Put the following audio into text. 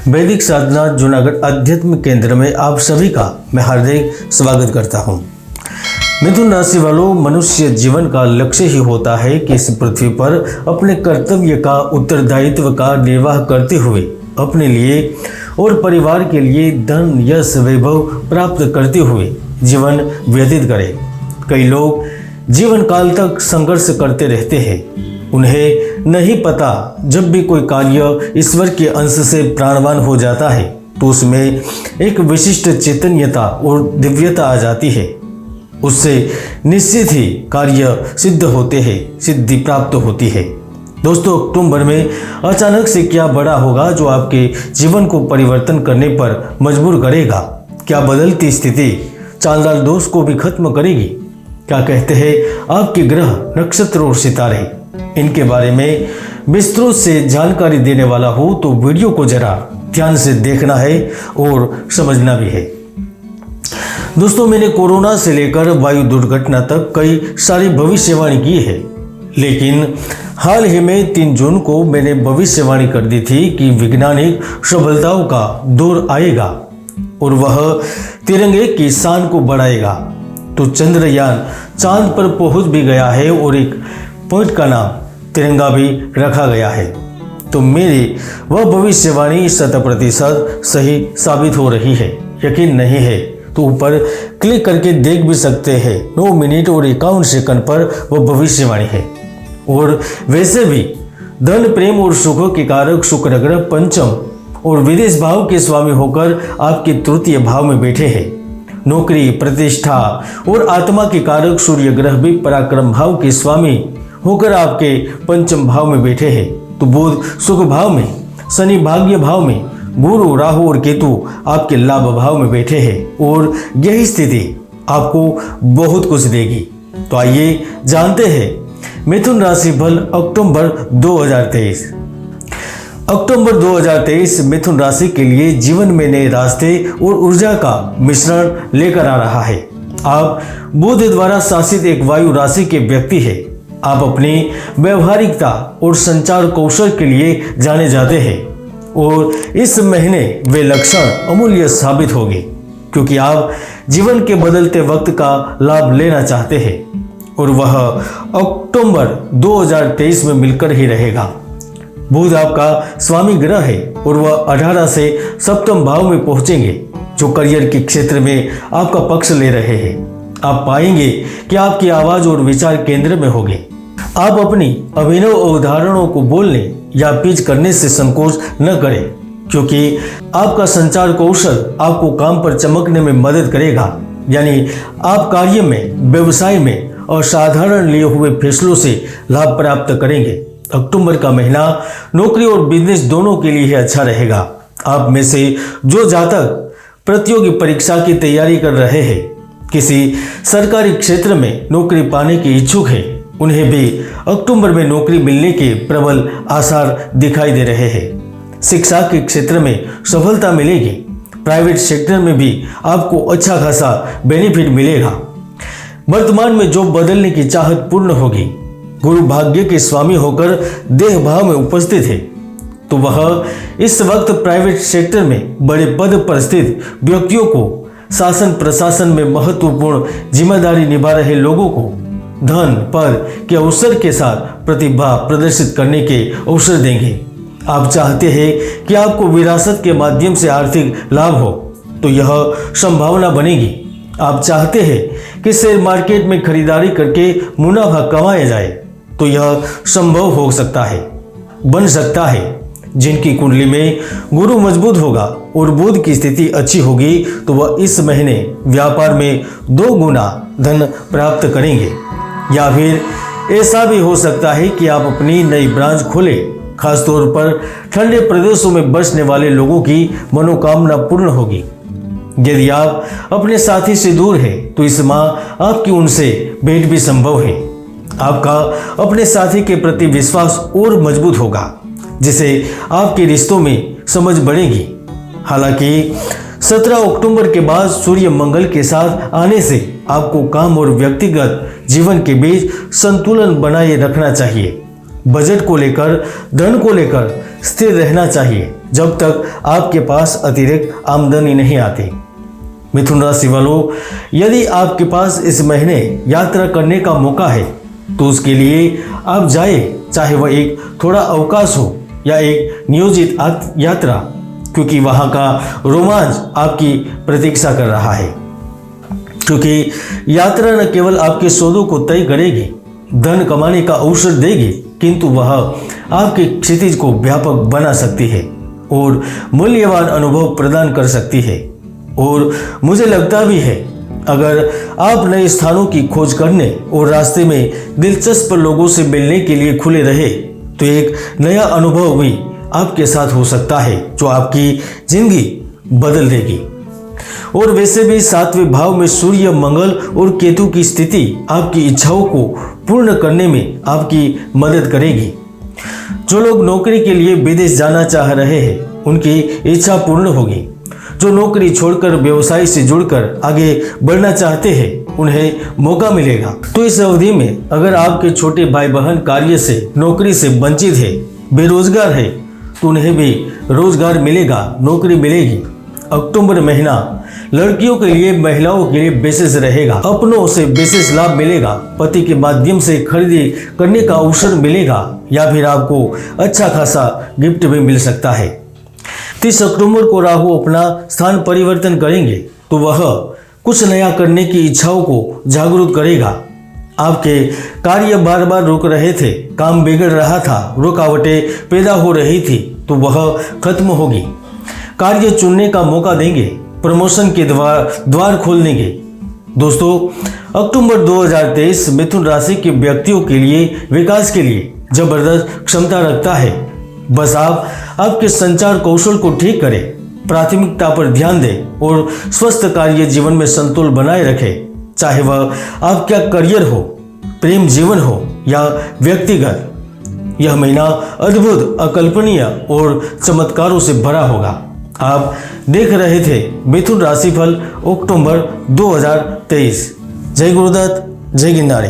वैदिक साधना जूनागढ़ अध्यात्म केंद्र में आप सभी का मैं हार्दिक स्वागत करता हूं। मिथुन राशि वालों, मनुष्य जीवन का लक्ष्य ही होता है कि इस पृथ्वी पर अपने कर्तव्य का उत्तरदायित्व का निर्वाह करते हुए अपने लिए और परिवार के लिए धन यश वैभव प्राप्त करते हुए जीवन व्यतीत करें। कई लोग जीवन काल तक संघर्ष करते रहते हैं। उन्हें नहीं पता जब भी कोई कार्य ईश्वर के अंश से प्राणवान हो जाता है तो उसमें एक विशिष्ट चैतन्यता और दिव्यता आ जाती है। उससे निश्चित ही कार्य सिद्ध होते हैं, सिद्धि प्राप्त होती है। दोस्तों, अक्टूबर में अचानक से क्या बड़ा होगा जो आपके जीवन को परिवर्तन करने पर मजबूर करेगा? क्या बदलती स्थिति चांदाल दोष को भी खत्म करेगी? क्या कहते हैं आपके ग्रह, नक्षत्र और सितारे? इनके बारे में विस्तृत से जानकारी देने वाला हो तो वीडियो को जरा ध्यान से देखना है और समझना भी है। दोस्तों, मैंने कोरोना से लेकर वायु दुर्घटना तक कई सारी भविष्यवाणी की है, लेकिन हाल ही में 3 जून को मैंने भविष्यवाणी कर दी थी कि वैज्ञानिक सफलताओं का दौर आएगा और वह तिरंगे की शान को बढ़ाएगा। तो चंद्रयान चांद पर पहुंच भी गया है और एक पॉइंट का नाम तिरंगा भी रखा गया है। तो मेरी वह भविष्यवाणी 100% सही साबित हो रही है। यकीन नहीं है तो ऊपर क्लिक करके देख भी सकते हैं। 9 मिनट और 51 सेकंड पर वह भविष्यवाणी है। और वैसे भी धन, प्रेम और सुखों के कारक शुक्र ग्रह पंचम और विदेश भाव के स्वामी होकर आपके तृतीय भाव में बैठे हैं। नौकरी, प्रतिष्ठा और आत्मा के कारक सूर्य ग्रह भी पराक्रम भाव के स्वामी होकर आपके पंचम भाव में बैठे हैं। तो बुध सुख भाव में, शनि भाग्य भाव में, गुरु, राहु और केतु आपके लाभ भाव में बैठे हैं और यही स्थिति आपको बहुत कुछ देगी। तो आइए जानते हैं मिथुन राशि फल अक्टूबर 2023। अक्टूबर 2023 मिथुन राशि के लिए जीवन में नए रास्ते और ऊर्जा का मिश्रण लेकर आ रहा है। आप बुध द्वारा शासित एक वायु राशि के व्यक्ति हैं। आप अपनी व्यवहारिकता और संचार कौशल के लिए जाने जाते हैं और इस महीने वे लक्षण अमूल्य साबित होंगे, क्योंकि आप जीवन के बदलते वक्त का लाभ लेना चाहते हैं और वह अक्टूबर 2023 में मिलकर ही रहेगा। बुध आपका स्वामी ग्रह है और वह 18 से सप्तम भाव में पहुंचेंगे, जो करियर के क्षेत्र में आपका पक्ष ले रहे हैं। आप पाएंगे कि आपकी आवाज और विचार केंद्र में होंगे। आप अपनी अभिनव अवधारणाओं को बोलने या पिच करने से संकोच न करें, क्योंकि आपका संचार कौशल आपको काम पर चमकने में मदद करेगा। यानी आप कार्य में, व्यवसाय में असाधारण लिए हुए फैसलों से लाभ प्राप्त करेंगे। अक्टूबर का महीना नौकरी और बिजनेस दोनों के लिए अच्छा रहेगा। आप में से जो जातक प्रतियोगी परीक्षा की तैयारी कर रहे हैं, किसी सरकारी क्षेत्र में नौकरी पाने के इच्छुक हैं, उन्हें भी अक्टूबर में नौकरी मिलने के प्रबल आसार दिखाई दे रहे हैं। शिक्षा के क्षेत्र में सफलता मिलेगी। प्राइवेट सेक्टर में भी आपको अच्छा खासा बेनिफिट मिलेगा। वर्तमान में जॉब बदलने की चाहत पूर्ण होगी। गुरु भाग्य के स्वामी होकर देह भाव में उपस्थित है, तो वह इस वक्त प्राइवेट सेक्टर में बड़े पद पर स्थित व्यक्तियों को, शासन प्रशासन में महत्वपूर्ण जिम्मेदारी निभा रहे लोगों को धन, पद के अवसर के साथ प्रतिभा प्रदर्शित करने के अवसर देंगे। आप चाहते हैं कि आपको विरासत के माध्यम से आर्थिक लाभ हो, तो यह संभावना बनेगी। आप चाहते हैं कि शेयर मार्केट में खरीदारी करके मुनाफा कमाया जाए, तो यह संभव हो सकता है, बन सकता है। जिनकी कुंडली में गुरु मजबूत होगा और बुध की स्थिति अच्छी होगी, तो वह इस महीने व्यापार में 2 गुना धन प्राप्त करेंगे। या फिर ऐसा भी हो सकता है कि आप अपनी नई ब्रांच खोलें। खासतौर पर ठंडे प्रदेशों में बसने वाले लोगों की मनोकामना पूर्ण होगी। यदि आप अपने साथी से दूर हैं, तो इस माह आपकी उनसे भेंट भी संभव है। आपका अपने साथी के प्रति विश्वास और मजबूत होगा, जिससे आपके रिश्तों में समझ बढ़ेगी। हालांकि 17 अक्टूबर के बाद सूर्य मंगल के साथ आने से आपको काम और व्यक्तिगत जीवन के बीच संतुलन बनाए रखना चाहिए। बजट को लेकर, धन को लेकर स्थिर रहना चाहिए जब तक आपके पास अतिरिक्त आमदनी नहीं आती। मिथुन राशि वालों, यदि आपके पास इस महीने यात्रा करने का मौका है तो उसके लिए आप जाए, चाहे वह एक थोड़ा अवकाश हो या एक नियोजित यात्रा, क्योंकि वहाँ का रोमांच आपकी प्रतीक्षा कर रहा है। क्योंकि यात्रा न केवल आपके सौदों को तय करेगी, धन कमाने का अवसर देगी, किंतु वह आपके क्षितिज को व्यापक बना सकती है और मूल्यवान अनुभव प्रदान कर सकती है। और मुझे लगता भी है, अगर आप नए स्थानों की खोज करने और रास्ते में दिलचस्प लोगों से मिलने के लिए खुले रहे तो एक नया अनुभव भी आपके साथ हो सकता है जो आपकी जिंदगी बदल देगी। और वैसे भी 7वें भाव में सूर्य, मंगल और केतु की स्थिति आपकी इच्छाओं को पूर्ण करने में आपकी मदद करेगी। जो लोग नौकरी के लिए विदेश जाना चाह रहे हैं उनकी इच्छा पूर्ण होगी। जो नौकरी छोड़कर व्यवसाय से जुड़कर आगे बढ़ना चाहते हैं उन्हें मौका मिलेगा। तो इस अवधि में अगर आपके छोटे भाई बहन कार्य से, नौकरी से वंचित है, बेरोजगार है, तो उन्हें भी रोजगार मिलेगा, नौकरी मिलेगी। अक्टूबर महीना लड़कियों के लिए, महिलाओं के लिए विशेष रहेगा। अपनों से विशेष लाभ मिलेगा, पति के माध्यम से खरीदी करने का अवसर मिलेगा या फिर आपको अच्छा खासा गिफ्ट भी मिल सकता है। 30 अक्टूबर को राहु अपना स्थान परिवर्तन करेंगे तो वह कुछ नया करने की इच्छाओं को जागरूक करेगा। आपके कार्य बार बार रुक रहे थे, काम बिगड़ रहा था, रुकावटें पैदा हो रही थी, तो वह खत्म होगी। कार्य चुनने का मौका देंगे, प्रमोशन के द्वार खोल देंगे। दोस्तों, अक्टूबर 2023 मिथुन राशि के व्यक्तियों के लिए विकास के लिए जबरदस्त क्षमता रखता है। बस आप आपके संचार कौशल को ठीक करें, प्राथमिकता पर ध्यान दें और स्वस्थ कार्य जीवन में संतुलन बनाए रखें। चाहे वह आपका करियर हो, प्रेम जीवन हो या व्यक्तिगत। यह महीना अद्भुत, अकल्पनीय और चमत्कारों से भरा होगा। आप देख रहे थे मिथुन राशिफल अक्टूबर 2023। जय गुरुदत्त, जय गिरनारी।